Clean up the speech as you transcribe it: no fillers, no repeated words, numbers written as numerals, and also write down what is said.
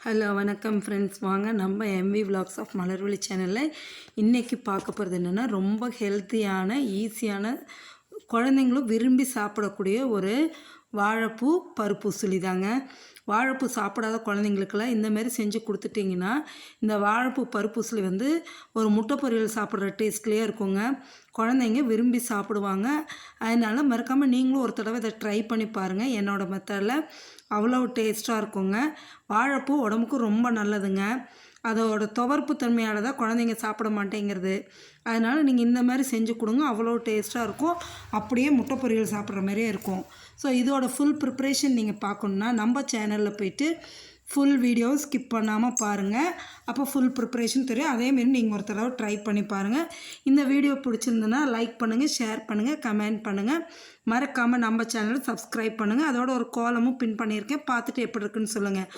Hello வணக்கம் friends. வாங்க நம்ம எம்வி விலாக்ஸ் ஆஃப் மலர்விழி சேனலில் இன்றைக்கி பார்க்க போகிறது என்னென்னா, ரொம்ப ஹெல்த்தியான ஈஸியான குழந்தைங்களும் விரும்பி சாப்பிடக்கூடிய ஒரு வாழைப்பூ பருப்பு உசிலி தாங்க. வாழைப்பூ சாப்பிடாத குழந்தைங்களுக்கெல்லாம் இந்தமாரி செஞ்சு கொடுத்துட்டிங்கன்னா, இந்த வாழைப்பூ பருப்பு உசிலி ஒரு முட்டை பொரியல் சாப்பிட்ற டேஸ்ட்லேயே இருக்குங்க. குழந்தைங்க விரும்பி சாப்பிடுவாங்க. அதனால் மறக்காமல் நீங்களும் ஒரு தடவை இதை ட்ரை பண்ணி பாருங்கள். என்னோடய மெத்தடில் அவ்வளோ டேஸ்ட்டாக இருக்குங்க. வாழைப்பூ உடம்புக்கு ரொம்ப நல்லதுங்க. அதோட துவர்ப்பு தன்மையால் தான் குழந்தைங்க சாப்பிட மாட்டேங்கிறது. அதனால் நீங்கள் இந்த மாதிரி செஞ்சு கொடுங்க, அவ்வளோ டேஸ்ட்டாக இருக்கும். அப்படியே முட்டை பொரியல் சாப்பிட்ற மாதிரியே இருக்கும். ஸோ இதோட ஃபுல் ப்ரிப்ரேஷன் நீங்கள் பார்க்கணுன்னா நம்ம சேனலில் போய்ட்டு ஃபுல் வீடியோ ஸ்கிப் பண்ணாமல் பாருங்கள். அப்போ ஃபுல் ப்ரிப்ரேஷன் தெரியும். அதேமாரி நீங்கள் ஒரு தடவை ட்ரை பண்ணி பாருங்கள். இந்த வீடியோ பிடிச்சிருந்துன்னா லைக் பண்ணுங்கள், ஷேர் பண்ணுங்கள், கமெண்ட் பண்ணுங்கள். மறக்காமல் நம்ம சேனலை சப்ஸ்கிரைப் பண்ணுங்கள். அதோட ஒரு கோலமும் பின் பண்ணியிருக்கேன், பார்த்துட்டு எப்படி இருக்குன்னு சொல்லுங்கள்.